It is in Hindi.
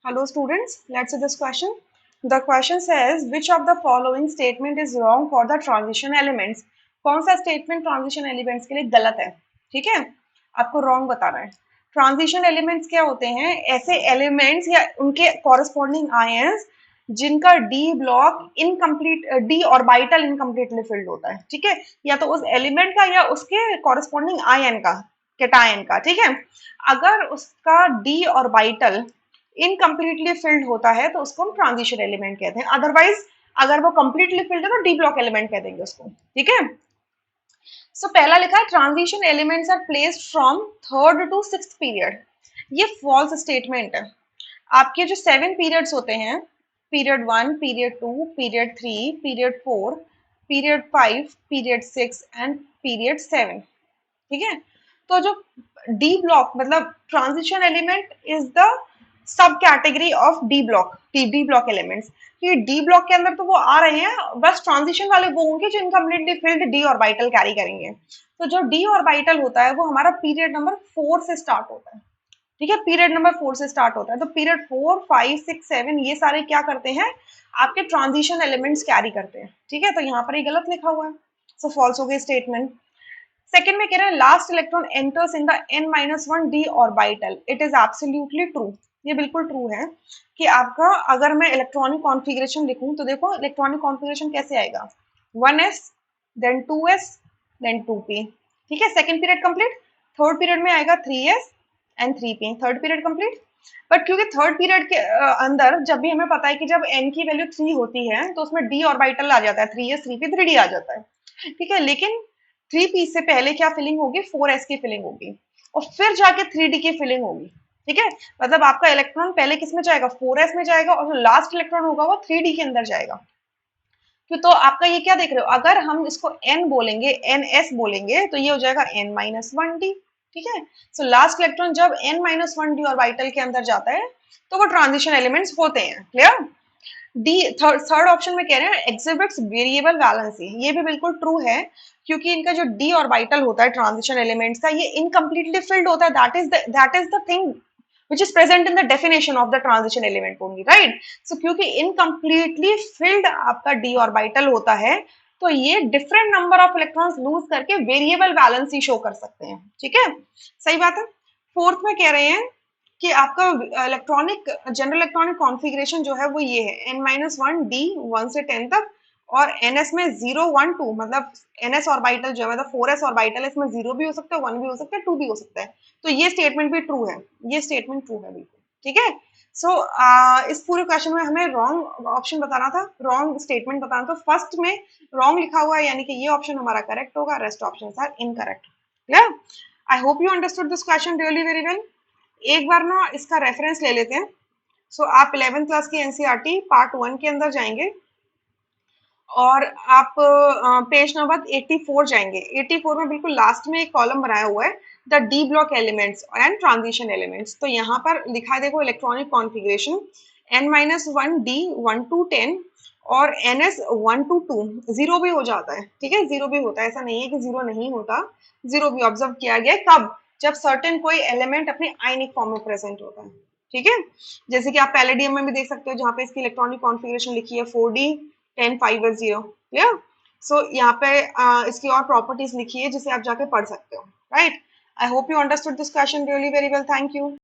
Hello students, let's see this question. The question says which of the following statement is wrong for the transition elements? कौन सा statement transition elements के लिए गलत है? ठीक है, आपको wrong बताना है. Transition elements क्या होते हैं? ऐसे elements या उनके corresponding ions जिनका d block incomplete d orbital incompletely field होता है. ठीक है, या तो उस एलिमेंट का या उसके कॉरेस्पॉन्डिंग आयन का, कैटायन का. ठीक है, अगर उसका d ऑर्बिटल इनकम्प्लीटली फिल्ड होता है तो उसको हम ट्रांजिशन एलिमेंट कहते हैं. अदरवाइज अगर वो कंप्लीटली फिल्ड है तो डी ब्लॉक एलिमेंट कह देंगे उसको. ठीक है, सो पहला लिखा है transition elements are placed from third to sixth period. ये फॉल्स स्टेटमेंट है. आपके जो 7 पीरियड्स होते हैं, period 1, period 2, period 3, period 4, period 5, period 6 and period 7. ठीक है, तो जो डी ब्लॉक मतलब transition element is the sub category of D block, D block elements. कि डी ब्लॉक के अंदर तो वो आ रहे हैं, बस ट्रांजिशन वाले वो होंगे जो incompletely field D orbital carry करेंगे. तो जो डी ऑर्बिटल होता है वो हमारा पीरियड नंबर 4 से स्टार्ट होता है. ठीक है, पीरियड नंबर 4 से स्टार्ट होता है. तो पीरियड 4, 5, 6, 7 ये सारे क्या करते हैं, आपके ट्रांजिशन एलिमेंट्स कैरी करते हैं. ठीक है, तो यहाँ पर ये गलत लिखा हुआ है, सो फॉल्स हो गई स्टेटमेंट. सेकंड में कह रहे हैं last electron enters in the n-1 d orbital. It is absolutely true. ये बिल्कुल ट्रू है कि आपका अगर मैं इलेक्ट्रॉनिक कॉन्फ़िगरेशन लिखूं तो देखो इलेक्ट्रॉनिक कॉन्फ़िगरेशन कैसे आएगा, 1s then 2s then 2p. ठीक है, second period complete. Third period में आएगा 3s and 3p, third period complete. But क्योंकि थर्ड पीरियड के अंदर जब भी हमें पता है कि जब n की वैल्यू 3 होती है तो उसमें d ऑर्बिटल आ जाता है, 3s 3p 3d आ जाता है. ठीक है, लेकिन 3p से पहले क्या फिलिंग होगी, 4s की फिलिंग होगी और फिर जाके 3d की फिलिंग होगी. ठीक है, मतलब आपका इलेक्ट्रॉन पहले किस में जाएगा, 4s में जाएगा और जो लास्ट इलेक्ट्रॉन होगा वो 3d के अंदर जाएगा. तो आपका ये क्या देख रहे हो, अगर हम इसको n बोलेंगे, ns बोलेंगे तो ये हो जाएगा n-1d. ठीक है, सो लास्ट इलेक्ट्रॉन जब n-1d ऑर्बिटल के अंदर जाता है तो वो ट्रांजिशन एलिमेंट्स होते हैं. क्लियर. डी थर्ड ऑप्शन में कह रहे हैं एग्जिबिट्स वेरिएबल वैलेंसी. ये भी बिल्कुल ट्रू है क्योंकि इनका जो डी ऑर्बिटल होता है ट्रांजिशन एलिमेंट्स का, ये इनकम्प्लीटली फिल्ड होता है. That is the thing which is present in the definition of the transition element only, right? So क्योंकि incompletely filled आपका d orbital होता है तो ये different number of electrons lose करके variable valency show कर सकते हैं. ठीक है, सही बात है. फोर्थ में कह रहे हैं कि आपका इलेक्ट्रॉनिक जनरल इलेक्ट्रॉनिक कॉन्फ़िगरेशन जो है वो ये है n-1 d 1 से 10 तक और ns में 0 1 2 मतलब ns ऑर्बिटल जो है मतलब 4s ऑर्बिटल है, इसमें 0 भी हो सकता है, 1 भी हो सकता है, 2 भी हो सकता है. तो ये स्टेटमेंट भी ट्रू है, ये स्टेटमेंट ट्रू है बिल्कुल. ठीक है, सो इस पूरे क्वेश्चन में हमें रॉन्ग ऑप्शन बताना था, रॉन्ग स्टेटमेंट बताना था. फर्स्ट में रॉन्ग लिखा हुआ है यानी कि ये ऑप्शन हमारा करेक्ट होगा, rest option are incorrect. Clear. I hope you understood this question really very well. एक बार ना इसका रेफरेंस ले लेते हैं. सो आप 11th क्लास की एनसीईआरटी पार्ट 1 के अंदर जाएंगे और आप पेज नंबर 84 जाएंगे. 84 में बिल्कुल लास्ट में एक कॉलम बनाया हुआ है the D block elements and transition elements. तो यहाँ पर लिखा है देखो electronic configuration n-1 d 1 to 10 और ns 1 to 2. जीरो भी हो जाता है. ठीक है, जीरो भी होता है, ऐसा नहीं है कि जीरो नहीं होता, जीरो भी ऑब्जर्व किया गया है. कब, जब सर्टेन कोई एलिमेंट अपने आयनिक फॉर्म में प्रेजेंट होता है. ठीक है, जैसे कि आप पैलेडियम में भी देख सकते हो जहाँ पे इसकी इलेक्ट्रॉनिक कॉन्फ़िगरेशन लिखी है 4d 10 5 और 0. क्लियर. सो यहाँ पे इसकी और प्रॉपर्टीज लिखी है जिसे आप जाके पढ़ सकते हो. Right. I hope you understood this question really very well. Thank you.